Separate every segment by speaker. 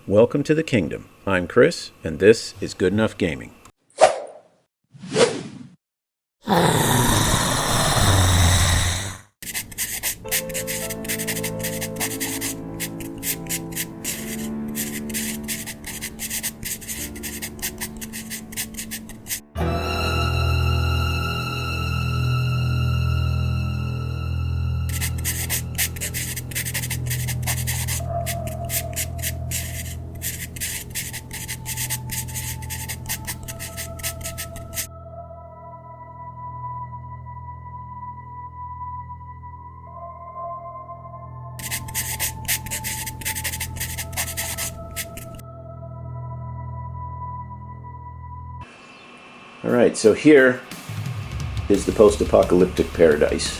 Speaker 1: Welcome to the kingdom. I'm Chris, and this is Good Enough Gaming. Alright, so here is the post-apocalyptic paradise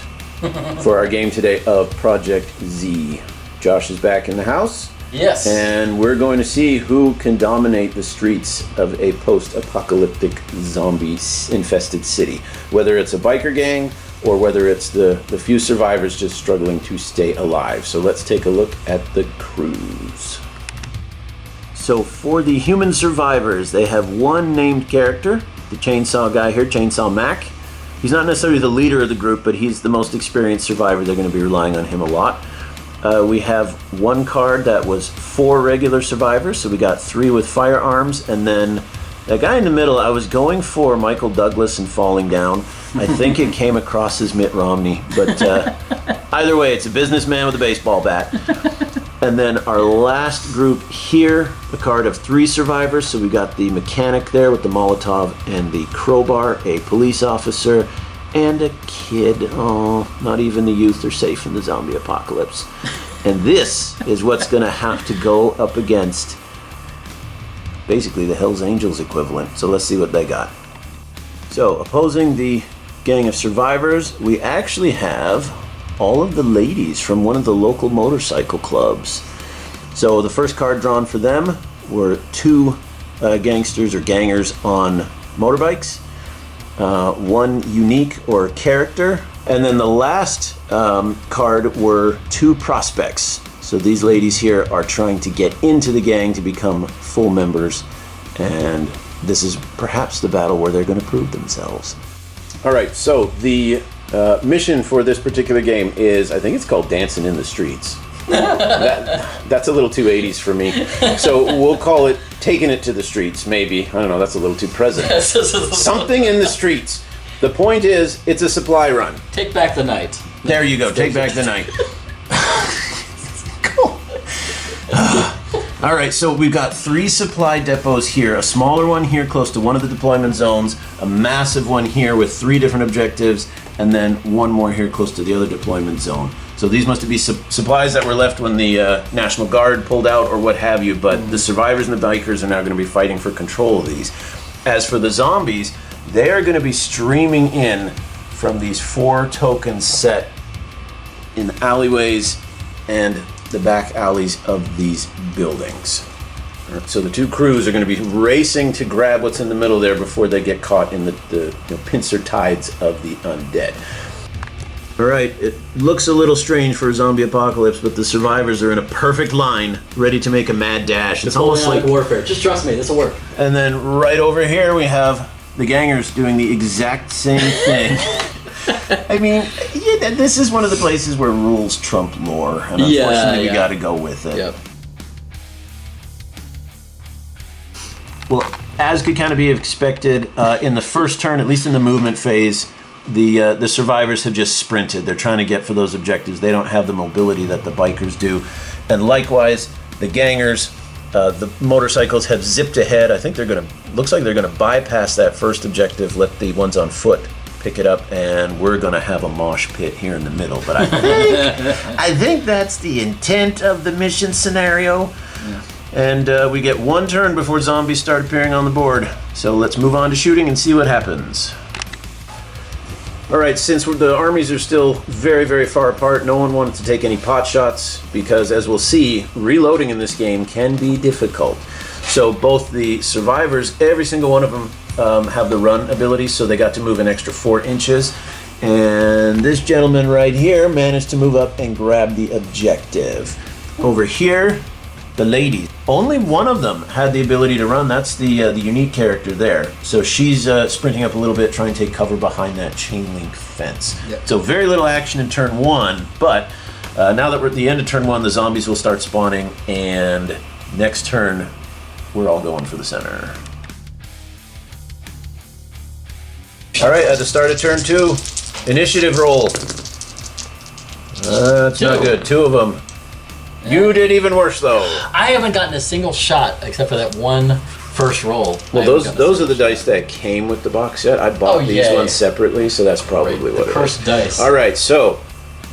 Speaker 1: for our game today of Project Z. Josh is back in the house.
Speaker 2: Yes.
Speaker 1: And we're going to see who can dominate the streets of a post-apocalyptic zombie-infested city. Whether it's a biker gang or whether it's the few survivors just struggling to stay alive. So let's take a look at the crews. So for the human survivors, they have one named character, the chainsaw guy here, Chainsaw Mac. He's not necessarily the leader of the group, but he's the most experienced survivor. They're going to be relying on him a lot. We have one card that was 4 regular survivors, so we got 3 with firearms, and then that guy in the middle, I was going for Michael Douglas and falling down. I think it came across as Mitt Romney, but either way, it's a businessman with a baseball bat. And then our last group here, a card of 3 survivors. So we got the mechanic there with the Molotov and the crowbar, a police officer, and a kid. Oh, not even the youth are safe in the zombie apocalypse. And this is what's going to have to go up against basically the Hells Angels equivalent. So let's see what they got. So opposing the gang of survivors, we actually have all of the ladies from one of the local motorcycle clubs. So the first card drawn for them were 2 gangsters or gangers on motorbikes, 1 unique or character, and then the last card were 2 prospects. So these ladies here are trying to get into the gang to become full members, and this is perhaps the battle where they're going to prove themselves. All right, so the mission for this particular game is, I think it's called Dancing in the Streets. That's a little too 80s for me. So we'll call it Taking It to the Streets, maybe. I don't know, that's a little too present. Something in the streets. The point is, it's a supply run.
Speaker 2: Take back the night.
Speaker 1: There you go, take back the night. Cool. All right, so we've got 3 supply depots here. A smaller one here close to one of the deployment zones, a massive one here with 3 different objectives, and then one more here close to the other deployment zone. So these must be supplies that were left when the National Guard pulled out or what have you, but the survivors and the bikers are now going to be fighting for control of these. As for the zombies, they are going to be streaming in from these 4 tokens set in alleyways and the back alleys of these buildings. So the 2 crews are going to be racing to grab what's in the middle there before they get caught in the pincer tides of the undead. All right, it looks a little strange for a zombie apocalypse, but the survivors are in a perfect line, ready to make a mad dash.
Speaker 2: It's almost like warfare. Just trust me, this will work.
Speaker 1: And then right over here we have the gangers doing the exact same thing. I mean, yeah, this is one of the places where rules trump lore, and unfortunately we got to go with it.
Speaker 2: Yep.
Speaker 1: Well, as could kind of be expected, in the first turn, at least in the movement phase, the survivors have just sprinted. They're trying to get for those objectives. They don't have the mobility that the bikers do. And likewise, the gangers, the motorcycles have zipped ahead. I think looks like they're gonna bypass that first objective, let the ones on foot pick it up, and we're gonna have a mosh pit here in the middle. But I think that's the intent of the mission scenario. Yeah. And we get 1 turn before zombies start appearing on the board. So let's move on to shooting and see what happens. All right, since the armies are still very, very far apart, no one wanted to take any pot shots because, as we'll see, reloading in this game can be difficult. So both the survivors, every single one of them have the run ability, so they got to move an extra 4 inches. And this gentleman right here managed to move up and grab the objective. Over here, the ladies. Only one of them had the ability to run. That's the unique character there. So she's sprinting up a little bit, trying to take cover behind that chain link fence.
Speaker 2: Yep.
Speaker 1: So very little action in turn 1, but now that we're at the end of turn 1, the zombies will start spawning, and next turn, we're all going for the center. All right, at the start of turn 2, initiative roll. That's not good. 2 of them. Yeah. You did even worse, though.
Speaker 2: I haven't gotten a single shot except for that one first roll.
Speaker 1: Well, those are the dice that came with the box set. I bought these ones separately, so that's probably what it was.
Speaker 2: First dice.
Speaker 1: All right, so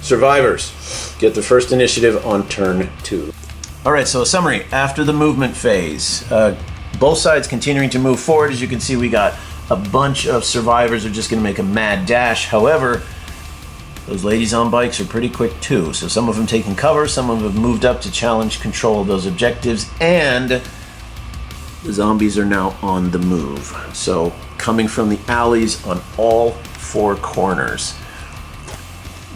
Speaker 1: survivors get the first initiative on turn 2. All right, so a summary. After the movement phase, both sides continuing to move forward. As you can see, we got a bunch of survivors are just going to make a mad dash. However, those ladies on bikes are pretty quick too. So some of them taking cover, some of them have moved up to challenge control of those objectives, and the zombies are now on the move. So coming from the alleys on all 4 corners,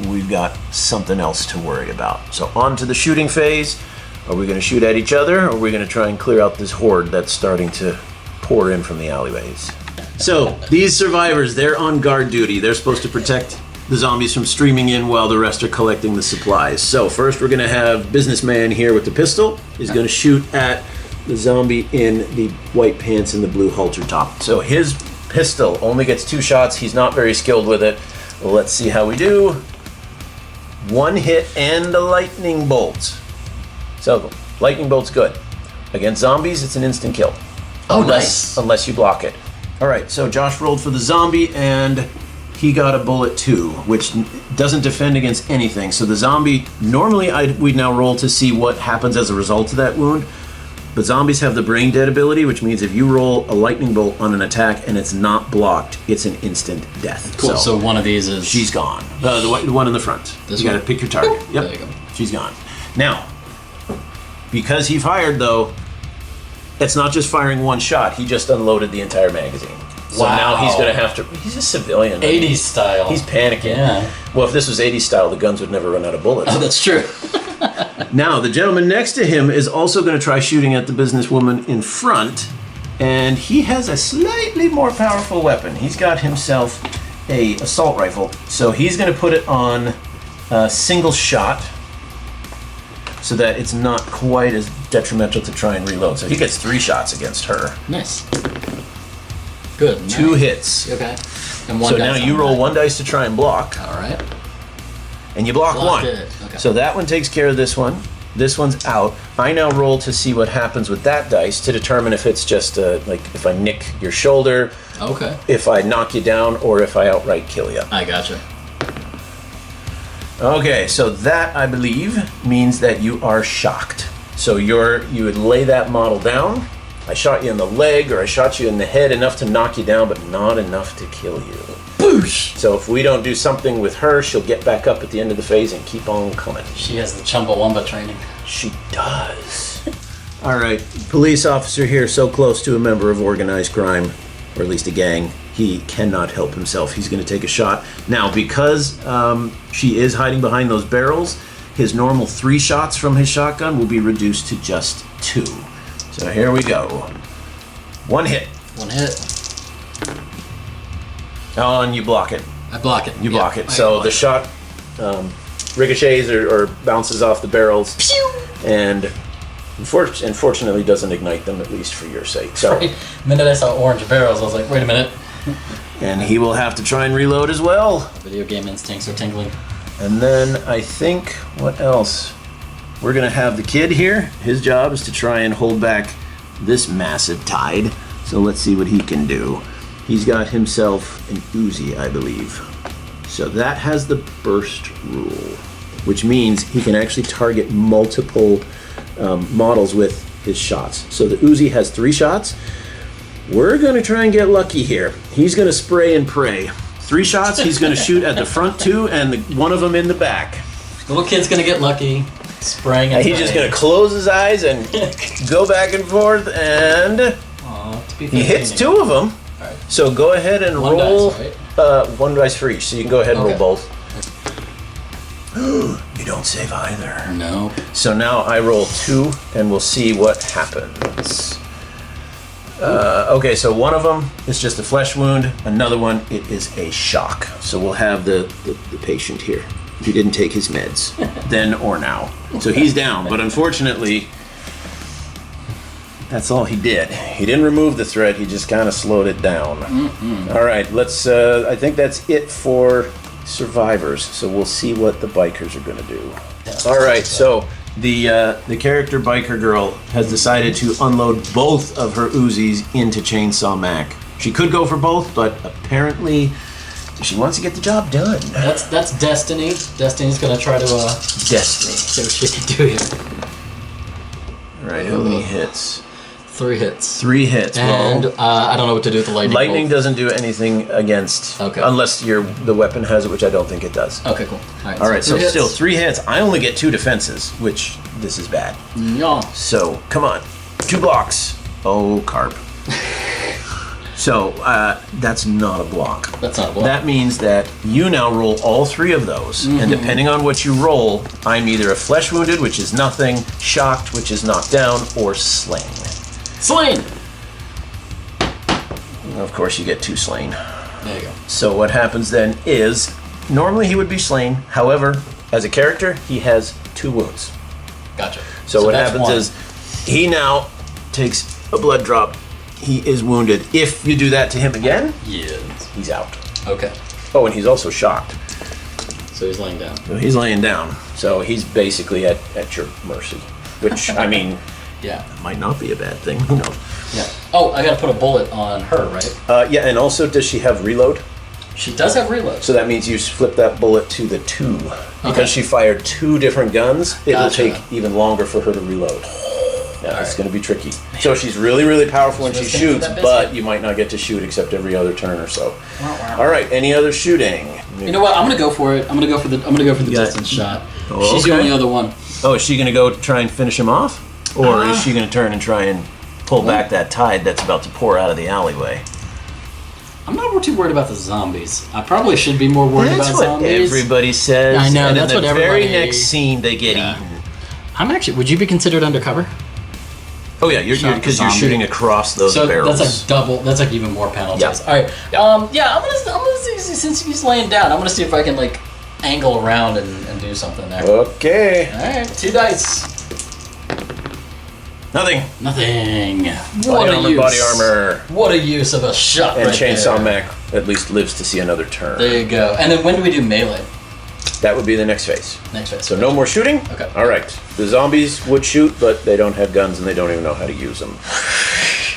Speaker 1: we've got something else to worry about. So on to the shooting phase. Are we going to shoot at each other, or are we going to try and clear out this horde that's starting to pour in from the alleyways? So these survivors, they're on guard duty. They're supposed to protect the zombies from streaming in while the rest are collecting the supplies. So first we're going to have businessman here with the pistol. He's going to shoot at the zombie in the white pants and the blue halter top. So his pistol only gets 2 shots. He's not very skilled with it. Well, let's see how we do. 1 hit and a lightning bolt. So lightning bolt's good. Against zombies, it's an instant kill. Unless you block it. All right, so Josh rolled for the zombie, and he got a bullet too, which doesn't defend against anything. So the zombie, normally we'd now roll to see what happens as a result of that wound, but zombies have the brain dead ability, which means if you roll a lightning bolt on an attack and it's not blocked, it's an instant death.
Speaker 2: Cool, so one of these is...
Speaker 1: She's gone. The one in the front. You gotta pick your target. Yep, there you go. She's gone. Now, because he fired though, it's not just firing 1 shot, he just unloaded the entire magazine. So now he's going to have to... He's a civilian.
Speaker 2: 80s style.
Speaker 1: He's panicking.
Speaker 2: Yeah.
Speaker 1: Well, if this was 80s style, the guns would never run out of bullets.
Speaker 2: Oh, that's true.
Speaker 1: Now, the gentleman next to him is also going to try shooting at the businesswoman in front, and he has a slightly more powerful weapon. He's got himself a assault rifle, so he's going to put it on a single shot so that it's not quite as detrimental to try and reload. So he gets 3 shots against her.
Speaker 2: Nice. Good.
Speaker 1: 2 hits.
Speaker 2: Okay. And 1
Speaker 1: so now you roll 1 dice to try and block.
Speaker 2: All right.
Speaker 1: And you block 1.
Speaker 2: It. Okay.
Speaker 1: So that one takes care of this one. This one's out. I now roll to see what happens with that dice to determine if it's just like if I nick your shoulder,
Speaker 2: okay,
Speaker 1: if I knock you down, or if I outright kill you.
Speaker 2: I gotcha.
Speaker 1: Okay, so that, I believe, means that you are shocked. So you would lay that model down. I shot you in the leg, or I shot you in the head enough to knock you down, but not enough to kill you. Boosh! So if we don't do something with her, she'll get back up at the end of the phase and keep on coming.
Speaker 2: She has the Chumbawamba training.
Speaker 1: She does. All right, police officer here, so close to a member of organized crime, or at least a gang. He cannot help himself. He's going to take a shot. Now, because she is hiding behind those barrels, his normal 3 shots from his shotgun will be reduced to just 2. So here we go. 1 hit.
Speaker 2: 1 hit.
Speaker 1: Oh, and you block it.
Speaker 2: I block it.
Speaker 1: You block it. So the shot ricochets or bounces off the barrels. Pew! And unfortunately doesn't ignite them, at least for your sake. So
Speaker 2: right. The minute I saw orange barrels, I was like, wait a minute.
Speaker 1: And he will have to try and reload as well.
Speaker 2: Video game instincts are tingling.
Speaker 1: And then I think, what else? We're going to have the kid here. His job is to try and hold back this massive tide. So let's see what he can do. He's got himself an Uzi, I believe. So that has the burst rule, which means he can actually target multiple models with his shots. So the Uzi has 3 shots. We're going to try and get lucky here. He's going to spray and pray. 3 shots, he's going to shoot at the front 2 and one of them in the back.
Speaker 2: The little kid's going to get lucky, spraying and
Speaker 1: he's just going to close his eyes and go back and forth, and he hits 2 of them.
Speaker 2: Right.
Speaker 1: So go ahead and roll
Speaker 2: dice, right?
Speaker 1: 1 dice for each. So you can go ahead and roll both. You don't save either.
Speaker 2: No.
Speaker 1: So now I roll 2, and we'll see what happens. Okay, so one of them is just a flesh wound. Another one, it is a shock. So we'll have the patient here. He didn't take his meds, then or now. So he's down, but unfortunately, that's all he did. He didn't remove the threat, he just kind of slowed it down. All right, let's, I think that's it for survivors. So we'll see what the bikers are gonna do. All right, so the character biker girl has decided to unload both of her Uzis into Chainsaw Mac. She could go for both, but apparently she wants to get the job done.
Speaker 2: That's Destiny. Destiny's gonna try to
Speaker 1: Destiny.
Speaker 2: see what she can do here.
Speaker 1: All right, how many hits?
Speaker 2: 3 hits.
Speaker 1: 3 hits.
Speaker 2: And I don't know what to do with the lightning.
Speaker 1: Lightning
Speaker 2: bolt.
Speaker 1: doesn't do anything against, unless the weapon has it, which I don't think it does.
Speaker 2: Okay, cool.
Speaker 1: All right, so still 3 hits. I only get 2 defenses, which this is bad.
Speaker 2: Yeah.
Speaker 1: So come on, 2 blocks. Oh, carp. So that's not a block.
Speaker 2: That's not a block.
Speaker 1: That means that you now roll all 3 of those, and depending on what you roll, I'm either a flesh wounded, which is nothing, shocked, which is knocked down, or slain.
Speaker 2: Slain!
Speaker 1: Of course, you get 2 slain.
Speaker 2: There you go.
Speaker 1: So what happens then is, normally he would be slain. However, as a character, he has 2 wounds.
Speaker 2: Gotcha.
Speaker 1: So what happens is, he now takes a blood drop. He is wounded. If you do that to him again, he's out.
Speaker 2: Okay.
Speaker 1: Oh, and he's also shocked.
Speaker 2: So he's laying down.
Speaker 1: So he's laying down. So he's basically at your mercy. Which, I mean,
Speaker 2: yeah,
Speaker 1: might not be a bad thing. Who knows?
Speaker 2: Yeah. Oh, I gotta put a bullet on her, right?
Speaker 1: Yeah, and also, does she have reload?
Speaker 2: She does have reload.
Speaker 1: So that means you flip that bullet to the 2. Because she fired 2 different guns, it'll take even longer for her to reload. Yeah, it's going to be tricky. So she's really, really powerful when she shoots, but you might not get to shoot except every other turn or so. All right, any other shooting?
Speaker 2: You know what? I'm going to go for it. I'm going to go for the distance shot.
Speaker 1: Oh,
Speaker 2: she's the only other one.
Speaker 1: Oh, is she going to go try and finish him off? Or is she going to turn and try and pull back that tide that's about to pour out of the alleyway?
Speaker 2: I'm not too worried about the zombies. I probably should be more worried about zombies.
Speaker 1: That's what everybody says.
Speaker 2: I know,
Speaker 1: and
Speaker 2: that's
Speaker 1: in
Speaker 2: what
Speaker 1: the
Speaker 2: everybody...
Speaker 1: very next scene, they get eaten.
Speaker 2: I'm actually... Would you be considered undercover?
Speaker 1: Oh yeah, because you're shooting across those barrels.
Speaker 2: That's like double. That's like even more penalties.
Speaker 1: Yeah.
Speaker 2: All right. Yeah. I'm gonna see, since he's laying down. I'm gonna see if I can like angle around and do something there.
Speaker 1: Okay.
Speaker 2: All right. 2 dice.
Speaker 1: Nothing.
Speaker 2: Body
Speaker 1: armor.
Speaker 2: What a use of a shot.
Speaker 1: And
Speaker 2: right
Speaker 1: Chainsaw
Speaker 2: there.
Speaker 1: Mac at least lives to see another turn.
Speaker 2: There you go. And then when do we do melee?
Speaker 1: That would be the next phase.
Speaker 2: Next phase.
Speaker 1: So no more shooting?
Speaker 2: Okay.
Speaker 1: All right. The zombies would shoot, but they don't have guns and they don't even know how to use them.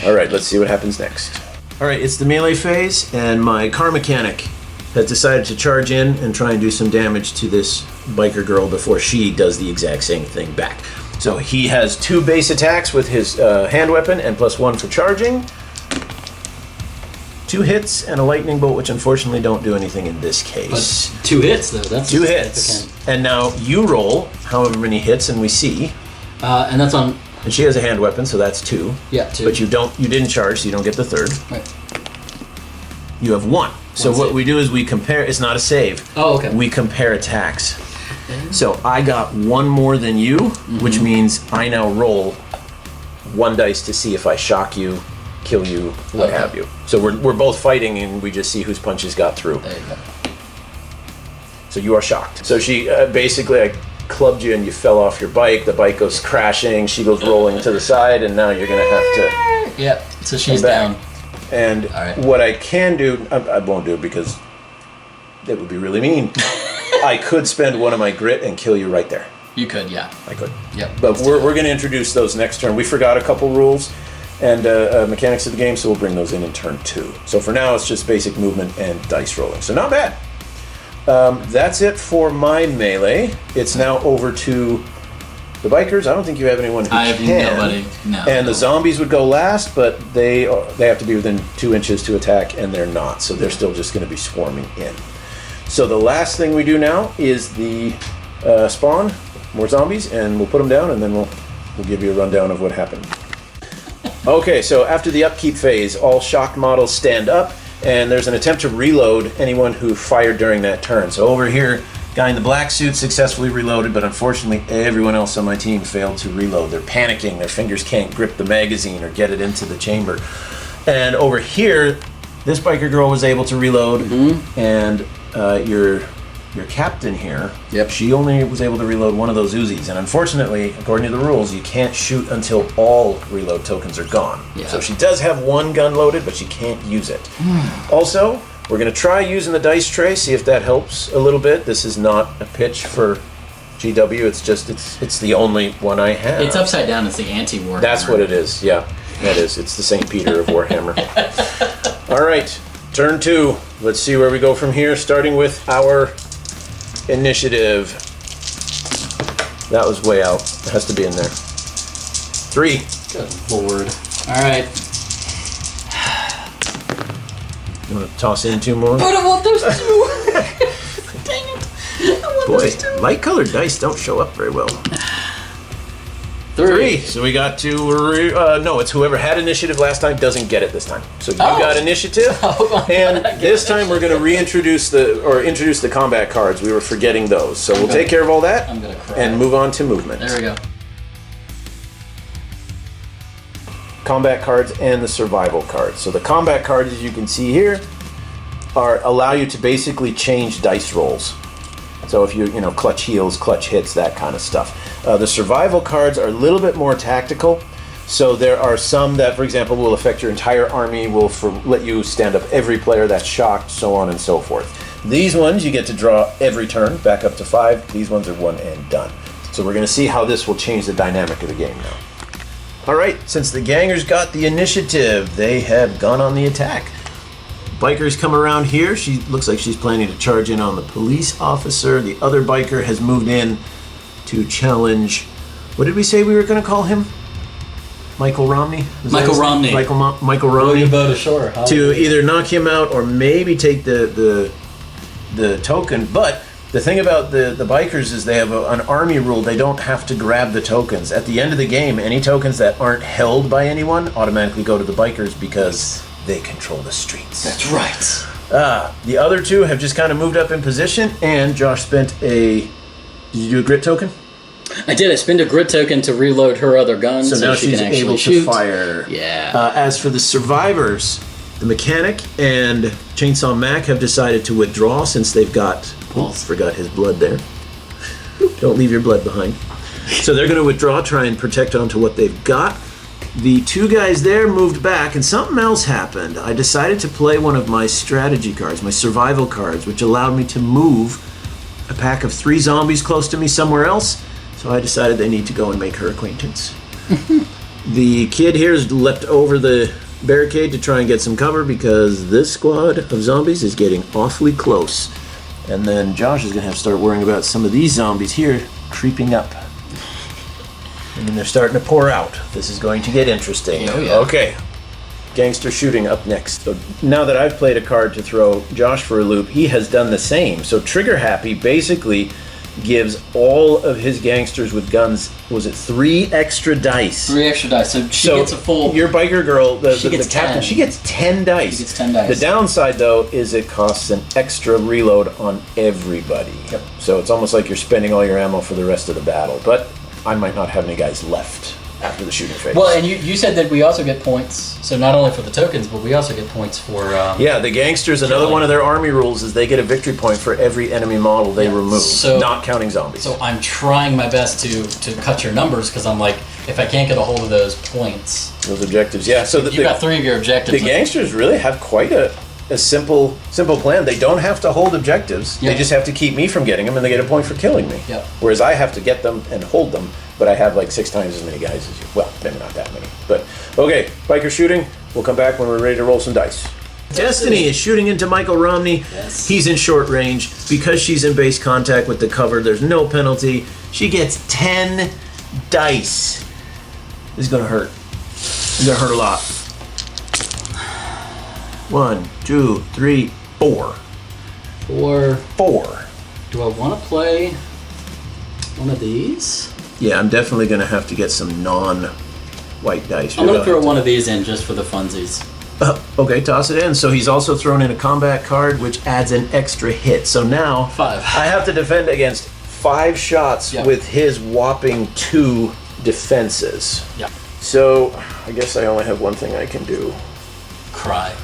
Speaker 1: All right, let's see what happens next. All right, it's the melee phase, and my car mechanic has decided to charge in and try and do some damage to this biker girl before she does the exact same thing back. So he has 2 base attacks with his hand weapon and +1 for charging. 2 hits and a lightning bolt, which unfortunately don't do anything in this case.
Speaker 2: But 2 hits, though. That's
Speaker 1: 2 hits. And now you roll however many hits, and we see.
Speaker 2: And that's on.
Speaker 1: And she has a hand weapon, so that's 2.
Speaker 2: Yeah, 2.
Speaker 1: But you didn't charge, so you don't get the 3rd.
Speaker 2: Right.
Speaker 1: You have 1. So what we do is we compare. It's not a save.
Speaker 2: Oh, okay.
Speaker 1: We compare attacks. So I got 1 more than you, which means I now roll 1 dice to see if I shock you, kill you, what have you. So we're both fighting, and we just see whose punches got through.
Speaker 2: There you go.
Speaker 1: So you are shocked. So she basically, I clubbed you and you fell off your bike. The bike goes crashing. She goes rolling to the side, and now you're going to have to...
Speaker 2: Yeah, so she's down.
Speaker 1: And what I can do, I won't do it because it would be really mean. I could spend 1 of my grit and kill you right there.
Speaker 2: You could, yeah.
Speaker 1: I could.
Speaker 2: Yep.
Speaker 1: But we're going to introduce those next turn. We forgot a couple rules and mechanics of the game, so we'll bring those in turn 2. So for now, it's just basic movement and dice rolling. So not bad. That's it for my melee. It's now over to the bikers. I don't think you have anyone who can.
Speaker 2: I have nobody. No.
Speaker 1: And the zombies would go last, but they have to be within 2 inches to attack, and they're not. So they're still just going to be swarming in. So the last thing we do now is the spawn more zombies, and we'll put them down, and then we'll give you a rundown of what happened. Okay, so after the upkeep phase, all shocked models stand up, and there's an attempt to reload anyone who fired during that turn. So over here, Guy in the black suit successfully reloaded, but unfortunately everyone else on my team failed to reload. They're panicking. Their fingers can't grip the magazine or get it into the chamber. And over here, this biker girl was able to reload, and your captain here, she only was able to reload one of those Uzis. And unfortunately, according to the rules, you can't shoot until all reload tokens are gone. So she does have one gun loaded, but she can't use it. Also, we're going to try using the dice tray, see if that helps a little bit. This is not a pitch for GW. It's just, it's the only one I have.
Speaker 2: It's upside down. It's the anti-Warhammer.
Speaker 1: That's what it is, yeah. That is. It's the St. Peter of Warhammer. All right, turn 2. Let's see where we go from here, starting with our initiative. That was way out. It has to be in there. 3.
Speaker 2: Good lord. All right.
Speaker 1: You want to toss in 2 more?
Speaker 2: But I want those 2. Dang it. I want those 2.
Speaker 1: Light colored dice don't show up very well.
Speaker 2: 3.
Speaker 1: So we got to, no, it's whoever had initiative last time doesn't get it this time. So you got initiative, and this time we're going to introduce the combat cards. We were forgetting those. So we'll take care of all that
Speaker 2: I'm gonna cry.
Speaker 1: and move on to movement.
Speaker 2: There we go.
Speaker 1: Combat cards and the survival cards. So the combat cards, as you can see here, allow you to basically change dice rolls. So if you clutch heals, clutch hits, that kind of stuff. The survival cards are a little bit more tactical. So there are some that, for example, will affect your entire army, will let you stand up every player that's shocked, so on and so forth. These ones you get to draw every turn, back up to 5. These ones are one and done. So we're going to see how this will change the dynamic of the game now. All right, since the gangers got the initiative, they have gone on the attack. Biker's come around here. She looks like she's planning to charge in on the police officer. The other biker has moved in to challenge. What did we say we were going to call him? Michael Romney?
Speaker 2: Michael Romney.
Speaker 1: Michael Romney.
Speaker 2: William boat ashore.
Speaker 1: To either knock him out or maybe take the token. But the thing about the bikers is they have an army rule. They don't have to grab the tokens. At the end of the game, any tokens that aren't held by anyone automatically go to the bikers because they control the streets.
Speaker 2: That's right.
Speaker 1: The other 2 have just kind of moved up in position, and Josh spent a... Did you do a grit token?
Speaker 2: I did. I spent a grit token to reload her other gun,
Speaker 1: So now
Speaker 2: she
Speaker 1: she's
Speaker 2: can actually
Speaker 1: able
Speaker 2: shoot.
Speaker 1: to fire.
Speaker 2: Yeah.
Speaker 1: As for the survivors, the mechanic and Chainsaw Mac have decided to withdraw since they've got... forgot his blood there. Don't leave your blood behind. So they're going to withdraw, try and protect onto what they've got. The 2 guys there moved back, and something else happened. I decided to play one of my strategy cards, my survival cards, which allowed me to move a pack of 3 zombies close to me somewhere else. So I decided they need to go and make her acquaintance. The kid here has leapt over the barricade to try and get some cover because this squad of zombies is getting awfully close. And then Josh is going to have to start worrying about some of these zombies here creeping up. And then they're starting to pour out. This is going to get interesting.
Speaker 2: Oh, yeah.
Speaker 1: Okay. Gangster shooting up next. So now that I've played a card to throw Josh for a loop, he has done the same. So Trigger Happy basically gives all of his gangsters with guns, was it 3 extra dice?
Speaker 2: 3 extra dice. So she gets a full...
Speaker 1: Your biker girl, the captain,
Speaker 2: 10.
Speaker 1: she gets 10 dice.
Speaker 2: She gets 10 dice.
Speaker 1: The downside, though, is it costs an extra reload on everybody.
Speaker 2: Yep.
Speaker 1: So it's almost like you're spending all your ammo for the rest of the battle. But I might not have any guys left after the shooting phase.
Speaker 2: Well, and you said that we also get points, so not only for the tokens, but we also get points for...
Speaker 1: yeah, the gangsters, another one of their army rules is they get a victory point for every enemy model they remove, not counting zombies.
Speaker 2: So I'm trying my best to cut your numbers, because I'm like, if I can't get a hold of those points...
Speaker 1: Those objectives, yeah. So
Speaker 2: you got 3 of your objectives.
Speaker 1: The gangsters really have quite a simple plan. They don't have to hold objectives.
Speaker 2: Yep.
Speaker 1: They just have to keep me from getting them, and they get a point for killing me.
Speaker 2: Yep.
Speaker 1: Whereas I have to get them and hold them, but I have like 6 times as many guys as you. Well, maybe not that many. But, okay, biker shooting. We'll come back when we're ready to roll some dice. Destiny is shooting into Michael Romney.
Speaker 2: Yes.
Speaker 1: He's in short range. Because she's in base contact with the cover, there's no penalty. She gets 10 dice. This is going to hurt. It's going to hurt a lot. 1, 2, 3, 4. 4.
Speaker 2: Do I want to play one of these?
Speaker 1: Yeah, I'm definitely going to have to get some non-white dice.
Speaker 2: I'm going to throw one of these in just for the funsies.
Speaker 1: Okay, toss it in. So he's also thrown in a combat card, which adds an extra hit. So now
Speaker 2: 5.
Speaker 1: I have to defend against 5 shots with his whopping 2 defenses.
Speaker 2: Yep.
Speaker 1: So I guess I only have one thing I can do.
Speaker 2: Cry.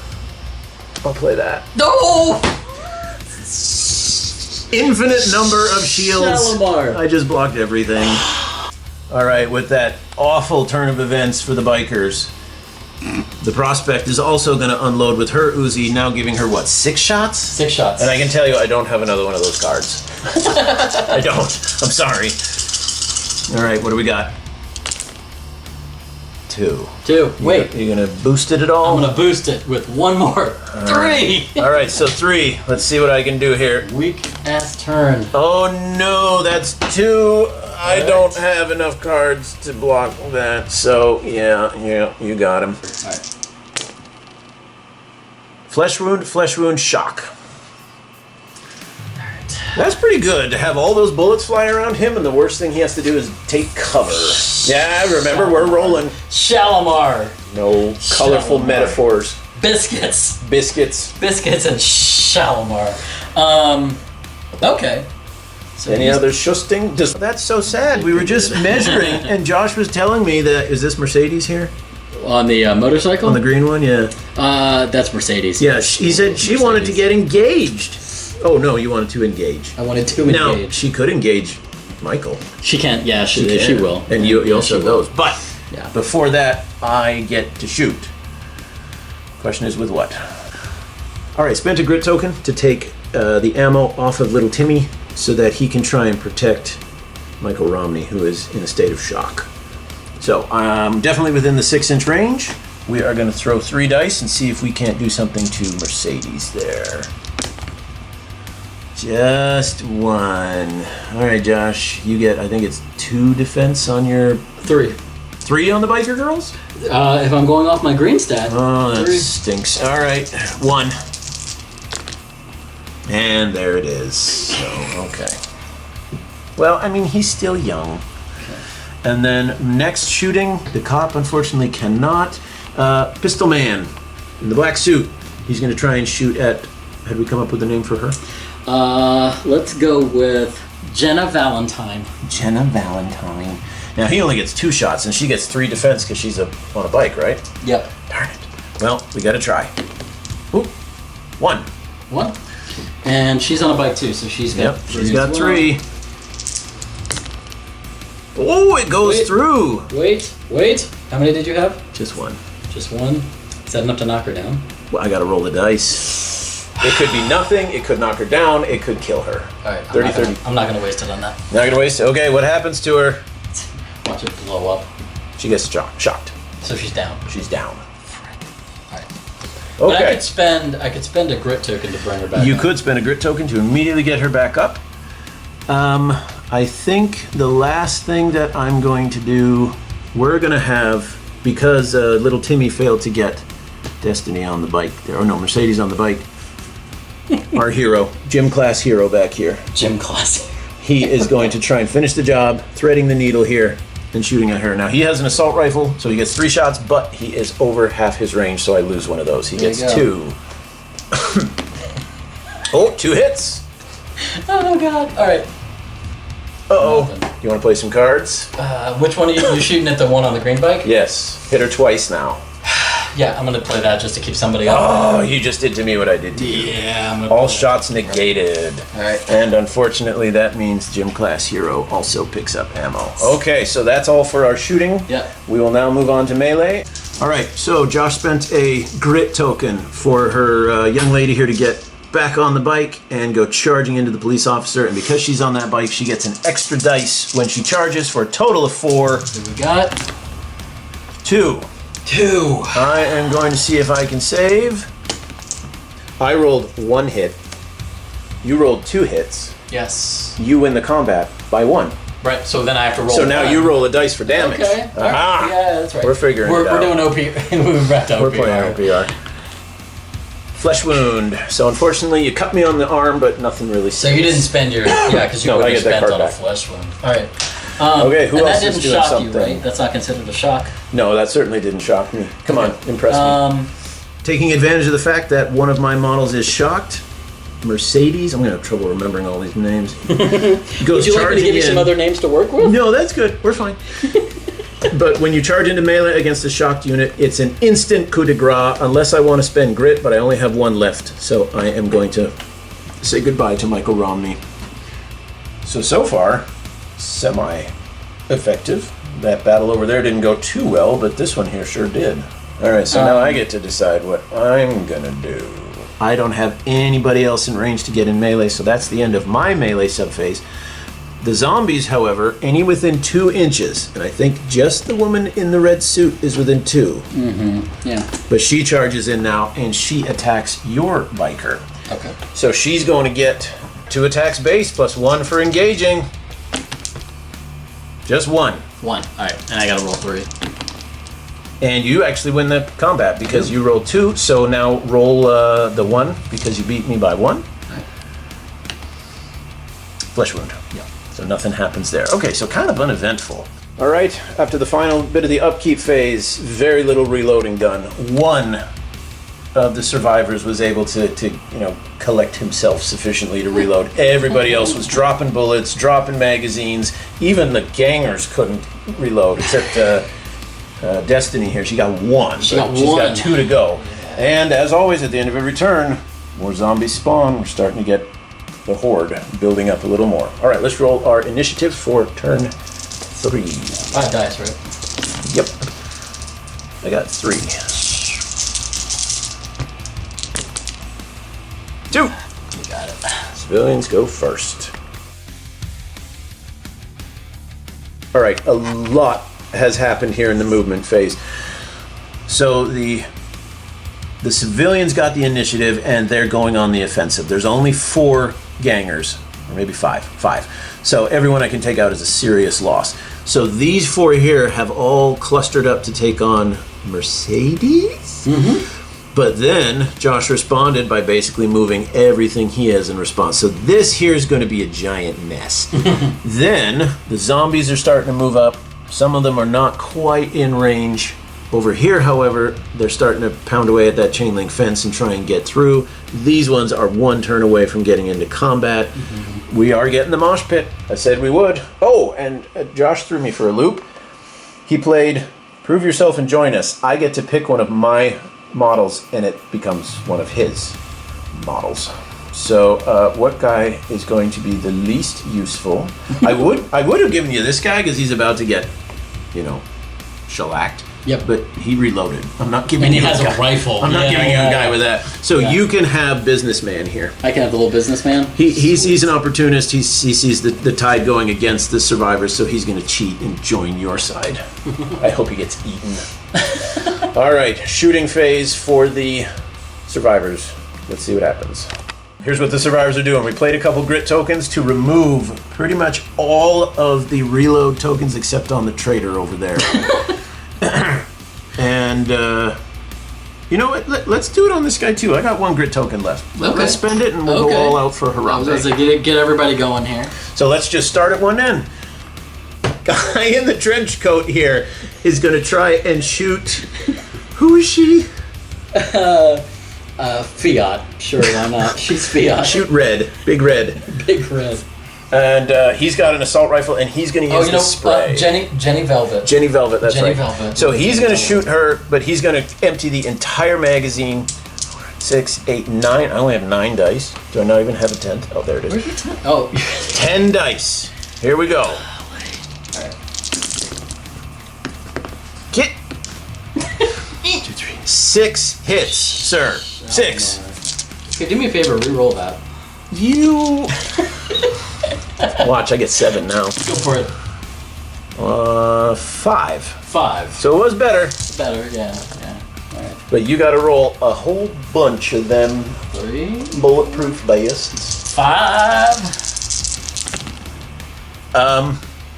Speaker 1: I'll play that.
Speaker 2: No!
Speaker 1: Infinite number of shields.
Speaker 2: Shalimar.
Speaker 1: I just blocked everything. All right, with that awful turn of events for the bikers, the prospect is also going to unload with her Uzi, now giving her, what, 6 shots?
Speaker 2: 6 shots.
Speaker 1: And I can tell you, I don't have another one of those cards. I don't. I'm sorry. All right, what do we got? 2.
Speaker 2: 2. Wait.
Speaker 1: You're going to boost it at all?
Speaker 2: I'm going to boost it with one more. 3.
Speaker 1: All right, so 3. Let's see what I can do here.
Speaker 2: Weak ass turn.
Speaker 1: Oh no, that's 2. I don't have enough cards to block that. So yeah, you got him.
Speaker 2: All right.
Speaker 1: Flesh wound, shock. That's pretty good to have all those bullets fly around him, and the worst thing he has to do is take cover. Yeah, remember, we're rolling.
Speaker 2: Shalimar.
Speaker 1: No colorful
Speaker 2: Shalimar.
Speaker 1: metaphors.
Speaker 2: Biscuits.
Speaker 1: Biscuits.
Speaker 2: And Shalimar. Okay. So
Speaker 1: Any other shusting? That's so sad. We were just measuring, and Josh was telling me that, is this Mercedes here?
Speaker 2: On the motorcycle?
Speaker 1: On the green one, yeah.
Speaker 2: That's Mercedes.
Speaker 1: Yeah, he said she wanted to get engaged. Oh no, you wanted to engage.
Speaker 2: I wanted to
Speaker 1: Now,
Speaker 2: engage.
Speaker 1: she could engage Michael.
Speaker 2: She can't. Yeah, she
Speaker 1: can.
Speaker 2: will.
Speaker 1: And you also have those. But
Speaker 2: Yeah.
Speaker 1: before that, I get to shoot. Question is with what? All right, spent a grit token to take the ammo off of little Timmy so that he can try and protect Michael Romney, who is in a state of shock. So I'm definitely within the 6-inch range. We are going to throw 3 dice and see if we can't do something to Mercedes there. Just 1. All right, Josh, you get, I think it's 2 defense on your...
Speaker 2: 3.
Speaker 1: 3 on the biker girls?
Speaker 2: If I'm going off my green stat.
Speaker 1: Oh, that
Speaker 2: 3.
Speaker 1: stinks. All right, 1. And there it is. So, okay. Well, I mean, he's still young. And then next shooting, the cop unfortunately cannot. Pistol Man in the black suit. He's going to try and shoot at. Had we come up with a name for her?
Speaker 2: Let's go with Jenna Valentine.
Speaker 1: Jenna Valentine. Now he only gets 2 shots, and she gets 3 defense because she's on a bike, right?
Speaker 2: Yep.
Speaker 1: Darn it. Well, we got to try. Ooh, 1.
Speaker 2: 1. And she's on a bike too, so she's got 3.
Speaker 1: She's got 3. Oh, it goes through.
Speaker 2: Wait. How many did you have?
Speaker 1: Just 1.
Speaker 2: Just 1. Is that enough to knock her down?
Speaker 1: Well, I got to roll the dice. It could be nothing. It could knock her down. It could kill her.
Speaker 2: All right.
Speaker 1: 30.
Speaker 2: I'm not gonna waste it on that.
Speaker 1: Not going to waste it. Okay, what happens to her?
Speaker 2: Watch it blow up.
Speaker 1: She gets shocked.
Speaker 2: So she's down.
Speaker 1: She's down.
Speaker 2: Alright. But
Speaker 1: Okay.
Speaker 2: I could spend a grit token to bring her back.
Speaker 1: You
Speaker 2: up.
Speaker 1: could spend a grit token to immediately get her back up. I think the last thing that I'm going to do, we're going to have, because little Timmy failed to get Destiny on the bike, Mercedes on the bike, our hero, gym class hero back here.
Speaker 2: Gym class.
Speaker 1: He is going to try and finish the job, threading the needle here and shooting at her. Now, he has an assault rifle, so he gets 3 shots, but he is over half his range, so I lose one of those. He
Speaker 2: There
Speaker 1: gets
Speaker 2: you
Speaker 1: 2. Oh, 2 hits.
Speaker 2: Oh god. Alright.
Speaker 1: Uh-oh. You want to play some cards?
Speaker 2: Which one are you shooting at the one on the green bike?
Speaker 1: Yes. Hit her twice now.
Speaker 2: Yeah, I'm gonna play that just to keep somebody up.
Speaker 1: Oh, you just did to me what I did to you.
Speaker 2: Yeah, I'm gonna
Speaker 1: All
Speaker 2: play
Speaker 1: shots negated.
Speaker 2: Alright.
Speaker 1: And unfortunately, that means Gym Class Hero also picks up ammo. Okay, so that's all for our shooting.
Speaker 2: Yeah.
Speaker 1: We will now move on to melee. All right, so Josh spent a grit token for her young lady here to get back on the bike and go charging into the police officer. And because she's on that bike, she gets an extra dice when she charges for a total of 4.
Speaker 2: What do we got?
Speaker 1: 2.
Speaker 2: 2.
Speaker 1: I am going to see if I can save. I rolled 1 hit. You rolled 2 hits.
Speaker 2: Yes.
Speaker 1: You win the combat by 1.
Speaker 2: Right, so then I have to roll.
Speaker 1: So now
Speaker 2: 1.
Speaker 1: you roll a dice for damage.
Speaker 2: Okay. All right.
Speaker 1: Aha!
Speaker 2: Yeah, that's right.
Speaker 1: We're figuring it out.
Speaker 2: We're doing OP. We're back to OPR.
Speaker 1: We're playing OPR. Flesh wound. So unfortunately, you cut me on the arm, but nothing really.
Speaker 2: So you didn't spend your because you
Speaker 1: No,
Speaker 2: would
Speaker 1: I
Speaker 2: have
Speaker 1: get that
Speaker 2: spent
Speaker 1: card
Speaker 2: on a
Speaker 1: back.
Speaker 2: flesh wound. All right.
Speaker 1: Okay, who
Speaker 2: and
Speaker 1: else
Speaker 2: that
Speaker 1: is
Speaker 2: didn't
Speaker 1: doing
Speaker 2: shock
Speaker 1: something?
Speaker 2: you, right? That's not considered a shock.
Speaker 1: No, that certainly didn't shock me. Come on, impress me. taking advantage of the fact that one of my models is shocked, Mercedes. I'm going to have trouble remembering all these names.
Speaker 2: Would you like me to give you some other names to work with?
Speaker 1: No, that's good. We're fine. But when you charge into melee against a shocked unit, it's an instant coup de grace, unless I want to spend grit, but I only have one left. So I am going to say goodbye to Michael Romney. So far, semi-effective. That battle over there didn't go too well, but this one here sure did. All right, so now I get to decide what I'm going to do. I don't have anybody else in range to get in melee, so that's the end of my melee subphase. The zombies, however, any within 2 inches, and I think just the woman in the red suit is within 2.
Speaker 2: Mm-hmm. Yeah.
Speaker 1: But she charges in now, and she attacks your biker.
Speaker 2: Okay.
Speaker 1: So she's going to get 2 attacks base plus 1 for engaging. Just 1.
Speaker 2: 1. All right, and I got to roll 3.
Speaker 1: And you actually win the combat because you rolled 2. So now roll the 1 because you beat me by 1.
Speaker 2: Right.
Speaker 1: Flesh wound.
Speaker 2: Yeah.
Speaker 1: So nothing happens there. Okay, so kind of uneventful. All right, after the final bit of the upkeep phase, very little reloading done. One of the survivors was able to collect himself sufficiently to reload. Everybody else was dropping bullets, dropping magazines. Even the gangers couldn't reload, except Destiny here. She got 1. She's got 2 to go. And as always, at the end of every turn, more zombies spawn. We're starting to get the horde building up a little more. All right, let's roll our initiative for turn 3.
Speaker 2: 5 dice, right?
Speaker 1: Yep. I got 3. 2.
Speaker 2: You got it.
Speaker 1: Civilians go first. All right, a lot has happened here in the movement phase. So the civilians got the initiative and they're going on the offensive. There's only 4 gangers, or maybe 5. 5. So everyone I can take out is a serious loss. So these 4 here have all clustered up to take on Mercedes.
Speaker 2: Mm-hmm.
Speaker 1: But then Josh responded by basically moving everything he has in response. So this here is going to be a giant mess. Then the zombies are starting to move up. Some of them are not quite in range. Over here, however, they're starting to pound away at that chain link fence and try and get through. These ones are 1 turn away from getting into combat. Mm-hmm. We are getting the mosh pit. I said we would. Oh, and Josh threw me for a loop. He played Prove Yourself and Join Us. I get to pick one of my models, and it becomes one of his models. So what guy is going to be the least useful? I would have given you this guy because he's about to get, shellacked.
Speaker 2: Yep.
Speaker 1: But he reloaded. I'm not giving
Speaker 2: and
Speaker 1: you
Speaker 2: he has
Speaker 1: a guy.
Speaker 2: a rifle.
Speaker 1: I'm not giving you a guy with that. So you can have businessman here.
Speaker 2: I can have the little businessman.
Speaker 1: He sees an opportunist. He sees the tide going against the survivors, so he's going to cheat and join your side. I hope he gets eaten. All right, shooting phase for the survivors. Let's see what happens. Here's what the survivors are doing. We played a couple grit tokens to remove pretty much all of the reload tokens except on the traitor over there. And you know what? Let's do it on this guy too. I got 1 grit token left.
Speaker 2: Okay.
Speaker 1: Let's spend it and we'll go all out for Harambe.
Speaker 2: Let's get everybody going here.
Speaker 1: So let's just start at one end. Guy in the trench coat here is going to try and shoot. Who is she?
Speaker 2: Fiat. Sure, why not? She's Fiat.
Speaker 1: Shoot red. Big red.
Speaker 2: Big red.
Speaker 1: And he's got an assault rifle, and he's going to use the spray.
Speaker 2: Jenny Velvet.
Speaker 1: Jenny Velvet, that's
Speaker 2: Jenny
Speaker 1: right.
Speaker 2: Velvet.
Speaker 1: So he's going to shoot her, but he's going to empty the entire magazine. 6, 8, 9. I only have 9 dice. Do I not even have a 10th? Oh, there it is.
Speaker 2: Where's your 10? Oh.
Speaker 1: 10 dice. Here we go.
Speaker 2: All right.
Speaker 1: Get. 2, 3. 6 hits, sir. 6.
Speaker 2: Okay, do me a favor, re-roll that.
Speaker 1: You. Watch, I get 7 now.
Speaker 2: Go for it.
Speaker 1: 5.
Speaker 2: 5.
Speaker 1: So it was better.
Speaker 2: Better, yeah. All right.
Speaker 1: But you got to roll a whole bunch of them
Speaker 2: 3.
Speaker 1: bulletproof basts.
Speaker 2: 5.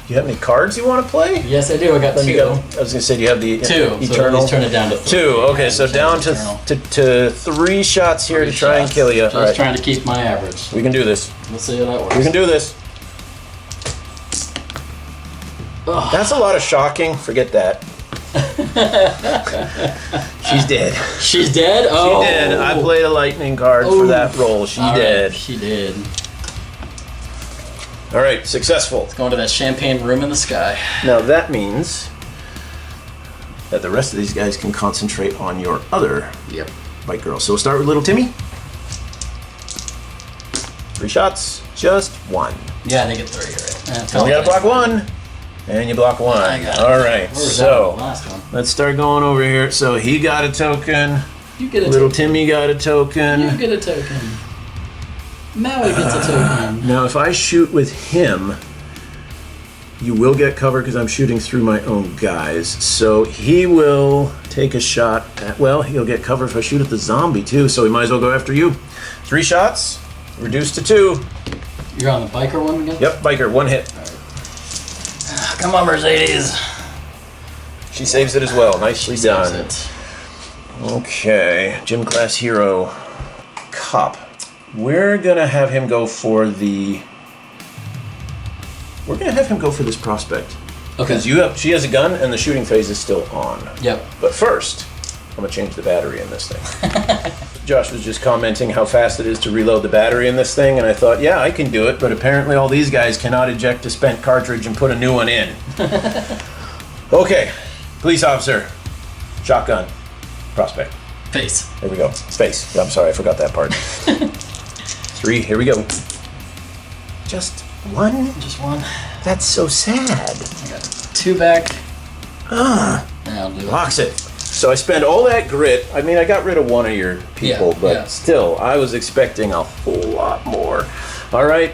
Speaker 1: You have any cards you want to play?
Speaker 2: Yes, I do. I got 2.
Speaker 1: I was going to say, do you have the
Speaker 2: 2.
Speaker 1: Eternal?
Speaker 2: So let's turn it down to 3.
Speaker 1: 2. Okay, so down to 3 shots here to try and kill you.
Speaker 2: Just
Speaker 1: all right.
Speaker 2: trying to keep my average.
Speaker 1: We can do this.
Speaker 2: Let's see how that works.
Speaker 1: We can do this. That's a lot of shocking. Forget that. She's dead.
Speaker 2: She's dead? Oh.
Speaker 1: She did. I played a lightning card for that roll. She did.
Speaker 2: Right, she did.
Speaker 1: All right, successful.
Speaker 2: Going to that champagne room in the sky.
Speaker 1: Now that means that the rest of these guys can concentrate on your other bike girl. So we'll start with little Timmy. 3 shots, just 1.
Speaker 2: Yeah, they get 3, right?
Speaker 1: You gotta block 1, and you block 1.
Speaker 2: I got it.
Speaker 1: All right, so
Speaker 2: last one?
Speaker 1: let's start going over here. So he got a token.
Speaker 2: You get a
Speaker 1: little Timmy got a token.
Speaker 2: You get a token. Maui gets a token.
Speaker 1: Now, if I shoot with him, you will get cover because I'm shooting through my own guys. So he will take a shot at, well, he'll get cover if I shoot at the zombie too, so he might as well go after you. 3 shots, reduced to 2.
Speaker 2: You're on the biker one again?
Speaker 1: Yep, biker, 1 hit.
Speaker 2: Right. Come on, Mercedes.
Speaker 1: She saves it as well. Nicely done.
Speaker 2: It.
Speaker 1: Okay, gym class hero, cop. We're gonna have him go for the. We're gonna have him go for this prospect.
Speaker 2: Okay.
Speaker 1: Because she has a gun and the shooting phase is still on.
Speaker 2: Yep.
Speaker 1: But first, I'm gonna change the battery in this thing. Josh was just commenting how fast it is to reload the battery in this thing, and I thought, yeah, I can do it, but apparently all these guys cannot eject a spent cartridge and put a new one in. Okay, police officer, shotgun, prospect.
Speaker 2: Face.
Speaker 1: There we go. Space. I'm sorry, I forgot that part. 3, here we go. Just 1?
Speaker 2: Just 1.
Speaker 1: That's so sad.
Speaker 2: I got 2 back. I'll do it.
Speaker 1: Locks it. So I spent all that grit. I mean, I got rid of one of your people, but still, I was expecting a whole lot more. All right.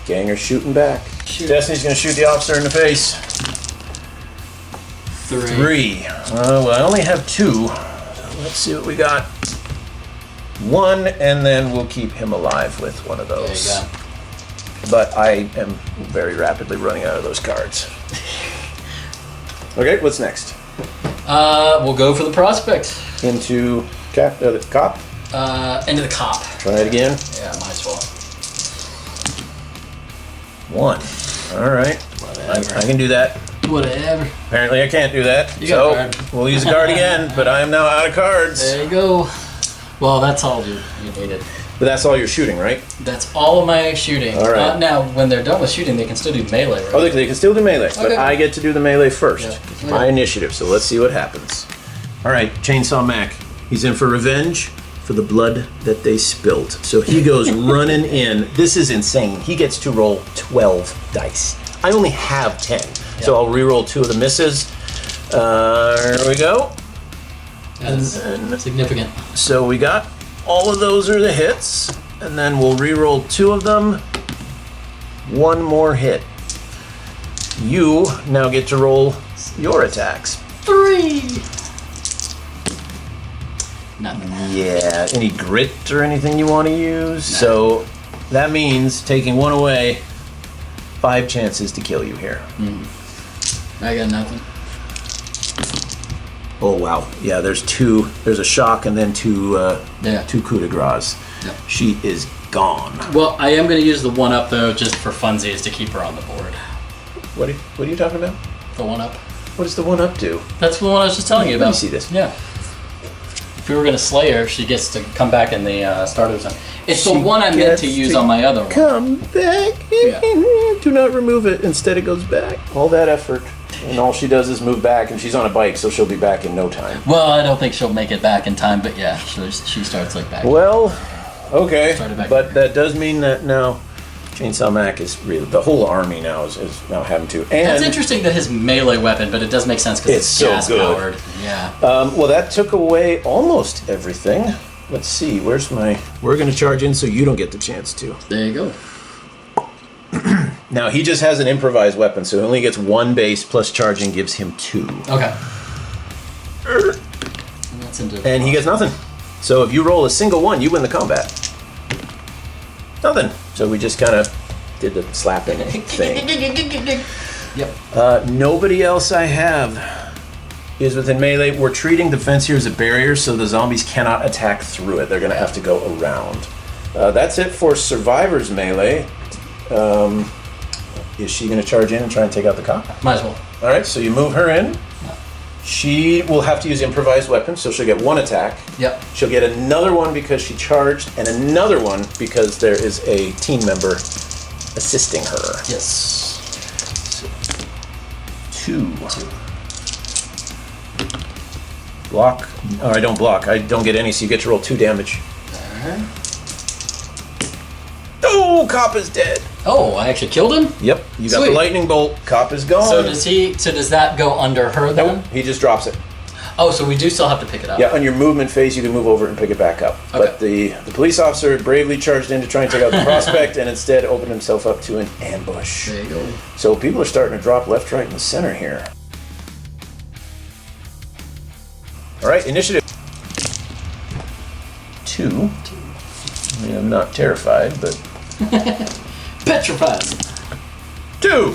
Speaker 1: Ganger's shooting back.
Speaker 2: Shoot.
Speaker 1: Destiny's going to shoot the officer in the face. 3. Well, I only have 2. So let's see what we got. 1, and then we'll keep him alive with one of those.
Speaker 2: There you go.
Speaker 1: But I am very rapidly running out of those cards. Okay, what's next?
Speaker 2: We'll go for the prospect.
Speaker 1: Into the cop?
Speaker 2: Into the cop.
Speaker 1: Try it again.
Speaker 2: Yeah, might as well.
Speaker 1: 1. All right. I can do that.
Speaker 2: Whatever.
Speaker 1: Apparently I can't do that.
Speaker 2: You got a card.
Speaker 1: We'll use a card again, but I am now out of cards.
Speaker 2: There you go. Well, that's all you needed.
Speaker 1: But that's all you're shooting, right?
Speaker 2: That's all of my shooting.
Speaker 1: All right.
Speaker 2: Now, when they're done with shooting, they can still do melee, right?
Speaker 1: Oh, they can still do melee, but
Speaker 2: Okay.
Speaker 1: I get to do the melee first.
Speaker 2: Yeah.
Speaker 1: It's my initiative, so let's see what happens. All right, Chainsaw Mac. He's in for revenge for the blood that they spilled. So he goes running in. This is insane. He gets to roll 12 dice. I only have 10, so I'll re-roll 2 of the misses. Here we go.
Speaker 2: That's significant.
Speaker 1: So we got all of those are the hits, and then we'll re-roll 2 of them. 1 more hit. You now get to roll your attacks.
Speaker 2: 3. Nothing.
Speaker 1: Yeah, any grit or anything you want to use? No. So that means taking 1 away, 5 chances to kill you here.
Speaker 2: I got nothing.
Speaker 1: Oh wow, yeah. There's 2. There's a shock and then 2 coup de grace.
Speaker 2: Yep.
Speaker 1: She is gone.
Speaker 2: Well, I am going to use the 1-up though, just for funsies to keep her on the board.
Speaker 1: What are you talking about?
Speaker 2: The 1-up.
Speaker 1: What does the 1-up do?
Speaker 2: That's the one I was just telling you about.
Speaker 1: Let me see this.
Speaker 2: Yeah. If we were going to slay her, she gets to come back in the starter zone. It's the one I meant to use on my other one.
Speaker 1: Come back.
Speaker 2: Yeah.
Speaker 1: Do not remove it. Instead, it goes back. All that effort. And all she does is move back, and she's on a bike, so she'll be back in no time.
Speaker 2: Well, I don't think she'll make it back in time, but yeah, she starts like back.
Speaker 1: Well, okay.
Speaker 2: Back
Speaker 1: But that does mean that now Chainsaw Mac is really, the whole army now is now having to. And
Speaker 2: it's interesting that his melee weapon, but it does make sense because it's
Speaker 1: so
Speaker 2: gas
Speaker 1: good.
Speaker 2: powered. Yeah.
Speaker 1: Well, that took away almost everything. Let's see, where's my... We're going to charge in so you don't get the chance to.
Speaker 2: There you go.
Speaker 1: Now, he just has an improvised weapon, so he only gets 1 base plus charging gives him 2.
Speaker 2: Okay.
Speaker 1: And he gets nothing. So if you roll a single 1, you win the combat. Nothing. So we just kind of did the slapping thing.
Speaker 2: Yep.
Speaker 1: Nobody else I have is within melee. We're treating the fence here as a barrier, so the zombies cannot attack through it. They're going to have to go around. That's it for Survivor's melee. Is she going to charge in and try and take out the cop?
Speaker 2: Might as well.
Speaker 1: All right, so you move her in. She will have to use improvised weapons, so she'll get one attack.
Speaker 2: Yep.
Speaker 1: She'll get another one because she charged, and another one because there is a team member assisting her.
Speaker 2: Yes.
Speaker 1: So, 2. Block. Oh, I don't block. I don't get any, so you get to roll 2 damage. Oh, Cop is dead.
Speaker 2: Oh, I actually killed him?
Speaker 1: Yep, you got
Speaker 2: Sweet.
Speaker 1: the lightning bolt. Cop is gone.
Speaker 2: So does that go under her then?
Speaker 1: Nope, he just drops it.
Speaker 2: Oh, so we do still have to pick it up.
Speaker 1: Yeah, on your movement phase, you can move over and pick it back up.
Speaker 2: Okay.
Speaker 1: But the police officer bravely charged in to try and take out the prospect and instead opened himself up to an ambush.
Speaker 2: There you go.
Speaker 1: So people are starting to drop left, right, and center here. All right, initiative. 2. I mean, I'm not terrified, but...
Speaker 2: Petrified.
Speaker 1: 2!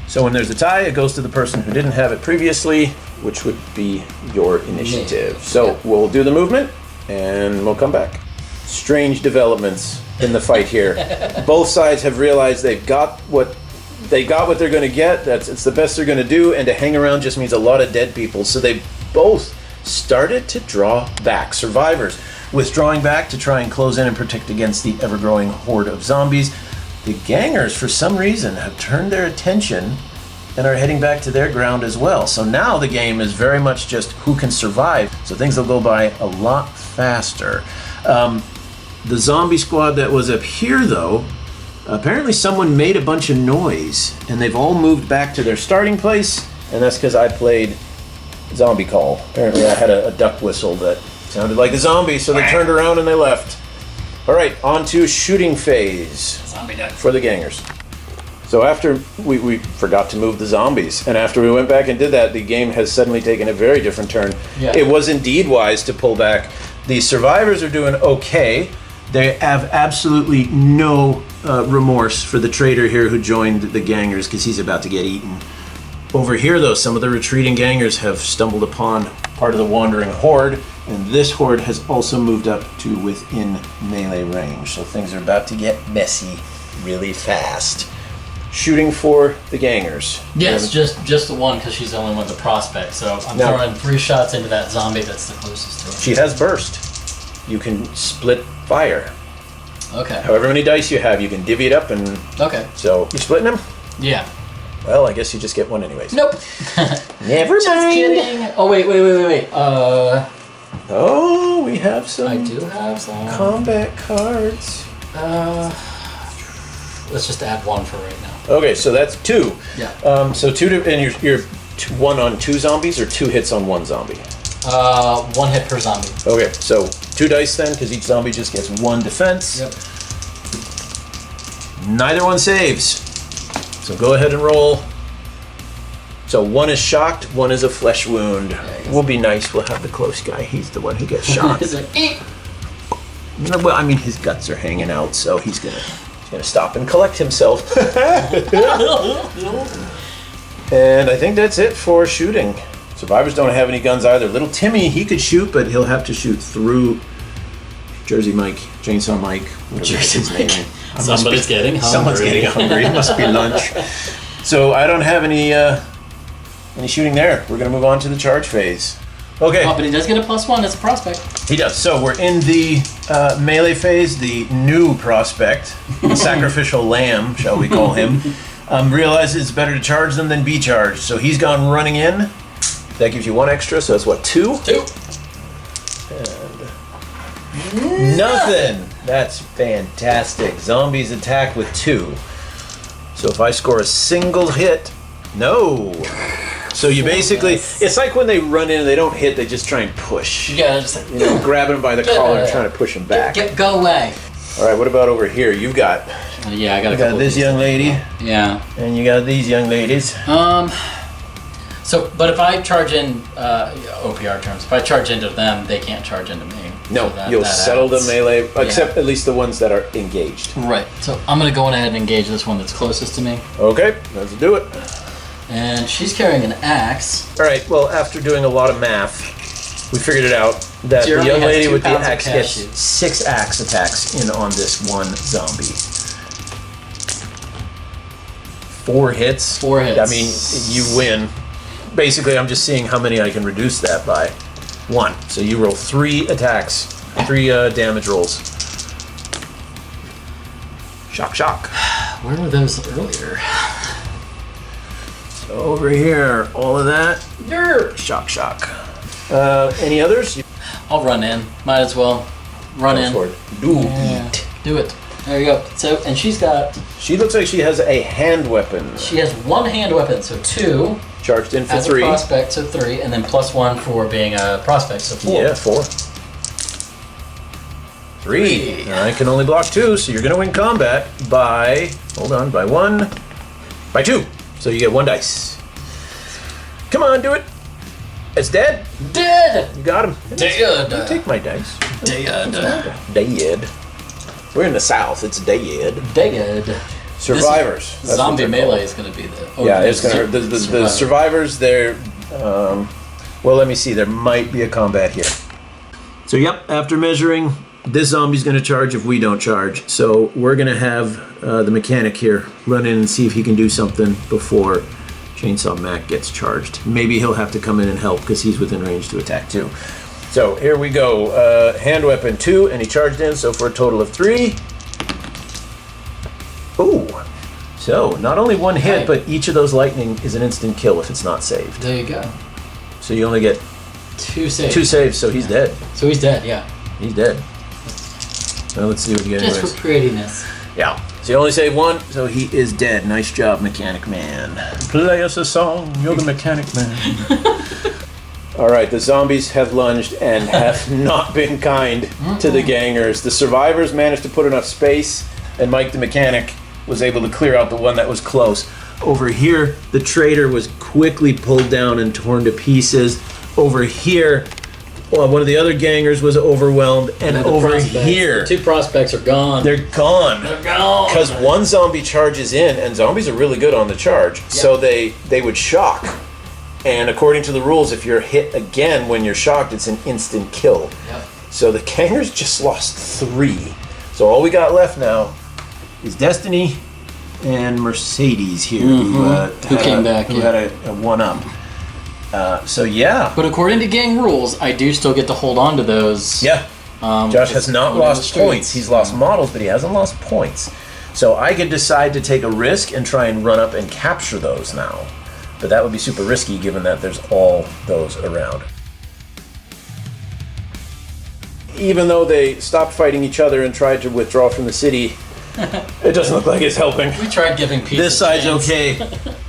Speaker 1: So when there's a tie, it goes to the person who didn't have it previously, which would be your initiative. So we'll do the movement, and we'll come back. Strange developments in the fight here. Both sides have realized they've got what they're going to get. It's the best they're going to do, and to hang around just means a lot of dead people. So they both started to draw back. Survivors withdrawing back to try and close in and protect against the ever-growing horde of zombies. The gangers, for some reason, have turned their attention and are heading back to their ground as well. So now the game is very much just who can survive. So things will go by a lot faster. The zombie squad that was up here, though, apparently someone made a bunch of noise, and they've all moved back to their starting place, and that's because I played Zombie Call. Apparently I had a duck whistle that sounded like a zombie, so they turned around and they left. All right, on to shooting phase for the gangers. So after we forgot to move the zombies, and after we went back and did that, the game has suddenly taken a very different turn.
Speaker 2: Yeah.
Speaker 1: It was indeed wise to pull back. The survivors are doing okay. They have absolutely no remorse for the traitor here who joined the gangers because he's about to get eaten. Over here, though, some of the retreating gangers have stumbled upon part of the wandering horde, and this horde has also moved up to within melee range. So things are about to get messy really fast. Shooting for the gangers.
Speaker 2: Yes, just the one because she's the only one with the prospect. So I'm throwing 3 shots into that zombie that's the closest to her.
Speaker 1: She has burst. You can split fire.
Speaker 2: Okay.
Speaker 1: However many dice you have, you can divvy it up and...
Speaker 2: Okay.
Speaker 1: So, you splitting them?
Speaker 2: Yeah.
Speaker 1: Well, I guess you just get one anyways.
Speaker 2: Nope.
Speaker 1: Never mind.
Speaker 2: Just kidding. Oh, wait.
Speaker 1: Oh, we have some...
Speaker 2: I do have some.
Speaker 1: Combat cards.
Speaker 2: Let's just add 1 for right now.
Speaker 1: Okay, so that's 2.
Speaker 2: Yeah.
Speaker 1: So 2 and you're 1 on 2 zombies or 2 hits on 1 zombie?
Speaker 2: 1 hit per zombie.
Speaker 1: Okay, so 2 dice then, because each zombie just gets 1 defense.
Speaker 2: Yep.
Speaker 1: Neither one saves. So go ahead and roll. So 1 is shocked, 1 is a flesh wound.
Speaker 2: Yeah,
Speaker 1: We'll be nice, we'll have the close guy. He's the one who gets shot.
Speaker 2: It's like, eh.
Speaker 1: Well, I mean, his guts are hanging out, so he's gonna stop and collect himself. And I think that's it for shooting. Survivors don't have any guns either. Little Timmy, he could shoot, but he'll have to shoot through Jersey Mike, Chainsaw Mike, whatever his name is.
Speaker 2: Somebody's getting hungry.
Speaker 1: Someone's getting hungry. It must be lunch. So I don't have any shooting there. We're going to move on to the charge phase. Okay.
Speaker 2: Oh, but he does get a +1 as a prospect.
Speaker 1: He does. So we're in the melee phase. The new prospect, the sacrificial lamb, shall we call him, realizes it's better to charge them than be charged. So he's gone running in. That gives you 1 extra, so that's what, 2?
Speaker 2: 2.
Speaker 1: And nothing. That's fantastic. Zombies attack with 2. So if I score a single hit, no. So you basically, it's like when they run in and they don't hit, they just try and push.
Speaker 2: Yeah, just like,
Speaker 1: grabbing them by the collar and trying to push them back.
Speaker 2: Go away.
Speaker 1: All right, what about over here? You've got,
Speaker 2: Yeah, I got a
Speaker 1: you
Speaker 2: couple
Speaker 1: got this
Speaker 2: of
Speaker 1: young lady,
Speaker 2: Yeah.
Speaker 1: and you got these young ladies.
Speaker 2: So, but if I charge in, OPR terms, if I charge into them, they can't charge into me.
Speaker 1: No,
Speaker 2: So
Speaker 1: you'll
Speaker 2: that
Speaker 1: settle the
Speaker 2: adds.
Speaker 1: melee, except at least the ones that are engaged.
Speaker 2: Right. So I'm going to go ahead and engage this one that's closest to me.
Speaker 1: Okay, let's do it.
Speaker 2: And she's carrying an axe.
Speaker 1: All right, well, after doing a lot of math, we figured it out that
Speaker 2: She
Speaker 1: the
Speaker 2: already
Speaker 1: young
Speaker 2: has
Speaker 1: lady
Speaker 2: 2
Speaker 1: with the
Speaker 2: pounds of
Speaker 1: axe gets
Speaker 2: cashew.
Speaker 1: 6 axe attacks in on this one zombie. 4 hits.
Speaker 2: 4 hits.
Speaker 1: I mean, you win. basically I'm just seeing how many I can reduce that by. 1. So you roll 3 attacks, 3 damage rolls. Shock, shock.
Speaker 2: Where were those earlier?
Speaker 1: So over here, all of that. Shock, shock. Any others?
Speaker 2: I'll run in. Might as well run in.
Speaker 1: For it. Do
Speaker 2: it. Do it. There you go. So, and she's got.
Speaker 1: She looks like she has a hand weapon.
Speaker 2: She has 1 hand weapon, so 2.
Speaker 1: Charged in for
Speaker 2: as
Speaker 1: 3.
Speaker 2: A prospect, so 3, and then +1 for being a prospect, so 4.
Speaker 1: Yeah, 4. 3. And I can only block 2, so you're going to win combat by. Hold on, by 1. By 2. So you get 1 dice. Come on, do it. It's dead.
Speaker 2: Dead.
Speaker 1: You got him.
Speaker 2: Dead.
Speaker 1: Don't take my dice.
Speaker 2: Dead.
Speaker 1: Dead. We're in the south. It's dead.
Speaker 2: Dead.
Speaker 1: Survivors.
Speaker 2: Zombie melee is going to be the.
Speaker 1: Yeah, it's going to. The survivors. They're. Well, let me see. There might be a combat here. So yep. After measuring, this zombie's going to charge if we don't charge. So we're going to have the mechanic here run in and see if he can do something before Chainsaw Mac gets charged. Maybe he'll have to come in and help because he's within range to attack too. So here we go. Hand weapon 2, and he charged in, so for a total of 3. Ooh. So not only 1 hit, but each of those lightning is an instant kill if it's not saved.
Speaker 2: There you go.
Speaker 1: So you only get
Speaker 2: 2 saves.
Speaker 1: 2 saves, so he's dead.
Speaker 2: So he's dead, yeah.
Speaker 1: He's dead. Now let's see what you get.
Speaker 2: Just for prettiness.
Speaker 1: Yeah. So you only save 1, so he is dead. Nice job, Mechanic Man. Play us a song, you're the Mechanic Man. All right, the zombies have lunged and have not been kind to the gangers. The survivors managed to put enough space, and Mike the mechanic was able to clear out the one that was close. Over here, the traitor was quickly pulled down and torn to pieces. Over here, one of the other gangers was overwhelmed, and over here,
Speaker 2: the 2 prospects are gone.
Speaker 1: They're gone.
Speaker 2: They're gone.
Speaker 1: Because 1 zombie charges in, and zombies are really good on the charge, so they would shock. And according to the rules, if you're hit again when you're shocked, it's an instant kill.
Speaker 2: Yep.
Speaker 1: So the gangers just lost 3. So all we got left now is Destiny and Mercedes here, who
Speaker 2: came back.
Speaker 1: Who had a 1-up. So yeah.
Speaker 2: But according to gang rules, I do still get to hold on to those.
Speaker 1: Yeah. Josh has not lost points. He's lost models, but he hasn't lost points. So I could decide to take a risk and try and run up and capture those now. But that would be super risky given that there's all those around. Even though they stopped fighting each other and tried to withdraw from the city, it doesn't look like it's helping.
Speaker 2: We tried giving peace.
Speaker 1: This side's okay,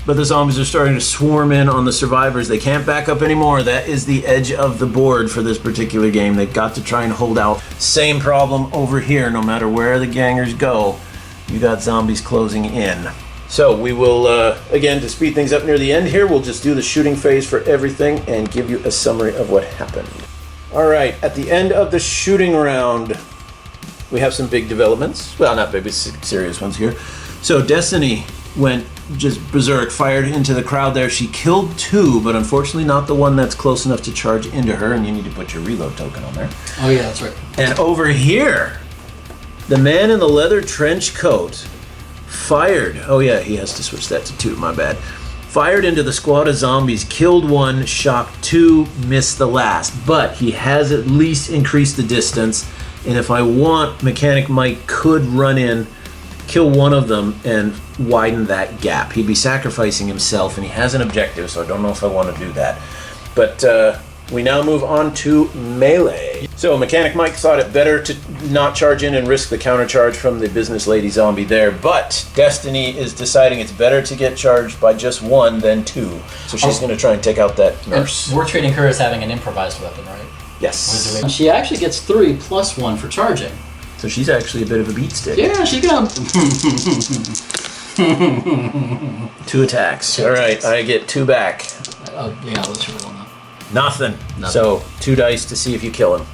Speaker 1: but the zombies are starting to swarm in on the survivors. They can't back up anymore. That is the edge of the board for this particular game. They've got to try and hold out. Same problem over here. No matter where the gangers go, you got zombies closing in. So we will, again, to speed things up near the end here, we'll just do the shooting phase for everything and give you a summary of what happened. All right, at the end of the shooting round, we have some big developments. Well, not big, but serious ones here. So Destiny went just berserk, fired into the crowd there. She killed 2, but unfortunately not the one that's close enough to charge into her, and you need to put your reload token on there.
Speaker 2: Oh yeah, that's right.
Speaker 1: And over here, the man in the leather trench coat fired. Oh yeah, he has to switch that to 2, my bad. Fired into the squad of zombies, killed 1, shocked 2, missed the last. But he has at least increased the distance, and if I want, Mechanic Mike could run in, kill one of them, and widen that gap. He'd be sacrificing himself, and he has an objective, so I don't know if I want to do that. But we now move on to melee. So Mechanic Mike thought it better to not charge in and risk the counter charge from the business lady zombie there, but Destiny is deciding it's better to get charged by just 1 than 2. So she's going to try and take out that nurse.
Speaker 2: And we're treating her as having an improvised weapon, right?
Speaker 1: Yes.
Speaker 2: And she actually gets 3 plus 1 for charging.
Speaker 1: So she's actually a bit of a beat stick.
Speaker 2: Yeah, she got
Speaker 1: 2 attacks. All right, I get 2 back.
Speaker 2: Yeah, let's roll on that.
Speaker 1: Nothing. So 2 dice to see if you kill him.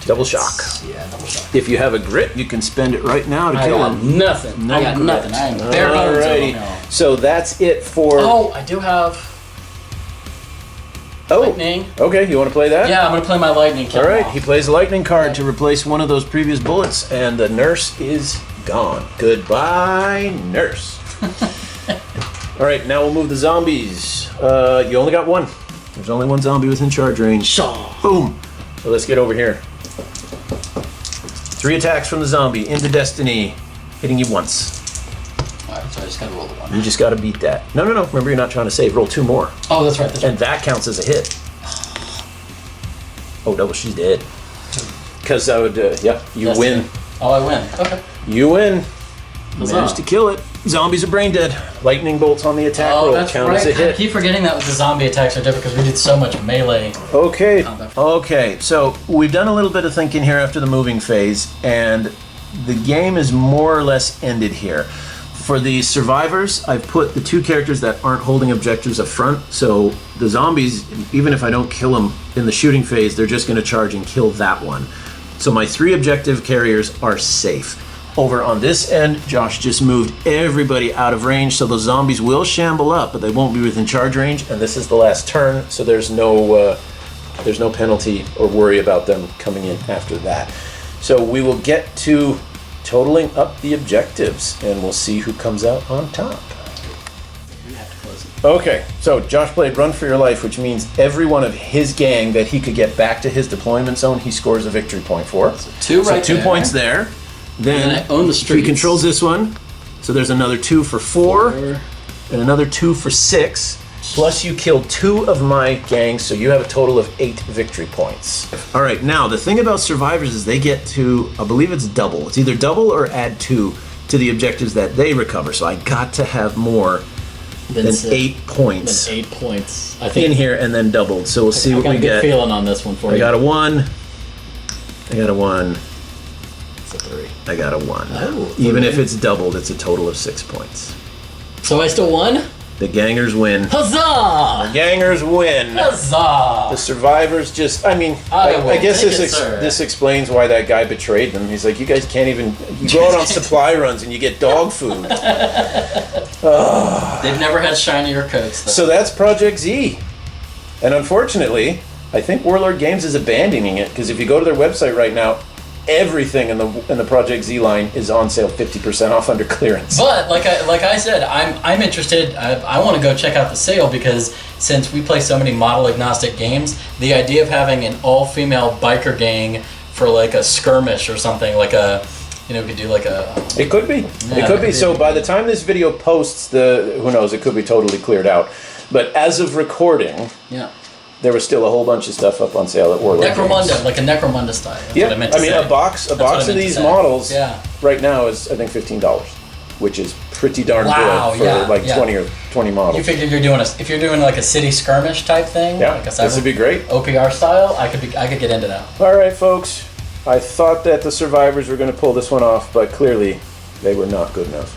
Speaker 1: Double shock.
Speaker 2: Yeah, double shock.
Speaker 1: If you have a grit, you can spend it right now to kill him.
Speaker 2: Nothing.
Speaker 1: No
Speaker 2: I got
Speaker 1: grit.
Speaker 2: nothing. I am bare bones.
Speaker 1: Alrighty. So that's it for.
Speaker 2: Oh, I do have. Lightning.
Speaker 1: Okay, you want to play that?
Speaker 2: Yeah, I'm going to play my lightning.
Speaker 1: All right, he plays a lightning card to replace one of those previous bullets, and the nurse is gone. Goodbye, nurse. All right, now we'll move the zombies. You only got one. There's only one zombie within charge range.
Speaker 2: Shaw.
Speaker 1: Boom. So let's get over here. 3 attacks from the zombie into Destiny, hitting you once.
Speaker 2: Alright, so I just gotta roll the 1.
Speaker 1: You just gotta beat that. No. Remember, you're not trying to save. Roll 2 more.
Speaker 2: Oh, that's right.
Speaker 1: And that counts as a hit. Oh, double, she's dead. Because I would, you win.
Speaker 2: Oh, I win. Okay.
Speaker 1: You win.
Speaker 2: Huzzah.
Speaker 1: Managed to kill it. Zombies are brain dead. Lightning bolts on the attack roll
Speaker 2: that's
Speaker 1: count
Speaker 2: right.
Speaker 1: as a hit.
Speaker 2: I keep forgetting that with the zombie attacks are different because we did so much melee.
Speaker 1: Okay, so we've done a little bit of thinking here after the moving phase, and the game is more or less ended here. For the survivors, I've put the 2 characters that aren't holding objectives up front, so the zombies, even if I don't kill them in the shooting phase, they're just going to charge and kill that one. So my 3 objective carriers are safe. Over on this end, Josh just moved everybody out of range, so the zombies will shamble up, but they won't be within charge range, and this is the last turn, so there's no penalty or worry about them coming in after that. So we will get to totaling up the objectives, and we'll see who comes out on top. Okay, so Josh played Run for Your Life, which means every one of his gang that he could get back to his deployment zone, he scores a victory point for.
Speaker 2: So 2 right
Speaker 1: so 2 points there. Then
Speaker 2: I own the streets.
Speaker 1: He controls this one, so there's another 2 for 4, and another 2 for 6. Plus you killed 2 of my gangs, so you have a total of 8 victory points. All right, now the thing about survivors is they get to, I believe it's double. It's either double or add 2 to the objectives that they recover. So I got to have more than 8 points.
Speaker 2: Than 8 points. I think
Speaker 1: in here and then doubled. So we'll see what we
Speaker 2: get. I got a good feeling on this one for you.
Speaker 1: I got a 1. I got a 1.
Speaker 2: It's a 3.
Speaker 1: I got a 1.
Speaker 2: Oh,
Speaker 1: even if it's doubled, it's a total of 6 points.
Speaker 2: So I still won?
Speaker 1: The gangers win.
Speaker 2: Huzzah!
Speaker 1: The gangers win.
Speaker 2: Huzzah!
Speaker 1: The survivors just, I guess this explains why that guy betrayed them. He's like, you guys can't even, you go out on supply runs and you get dog food.
Speaker 2: They've never had shinier coats, though.
Speaker 1: So that's Project Z. And unfortunately, I think Warlord Games is abandoning it, because if you go to their website right now, everything in the Project Z line is on sale 50% off under clearance.
Speaker 2: But like I said, I'm interested. I want to go check out the sale, because since we play so many model agnostic games, the idea of having an all-female biker gang for like a skirmish or something, like a, we could do like a.
Speaker 1: It could be. Yeah, it could be. So by the time this video posts, who knows? It could be totally cleared out. But as of recording,
Speaker 2: yeah.
Speaker 1: There was still a whole bunch of stuff up on sale at Warlord
Speaker 2: Necromunda,
Speaker 1: Games.
Speaker 2: like a Necromunda style. That's
Speaker 1: yeah,
Speaker 2: what I meant to say.
Speaker 1: a box of these models right now is, I think, $15, which is pretty darn good for 20 models.
Speaker 2: You figure if you're doing like a city skirmish type thing, like a
Speaker 1: this would be great.
Speaker 2: OPR style, I could get into that.
Speaker 1: All right, folks. I thought that the survivors were going to pull this one off, but clearly they were not good enough.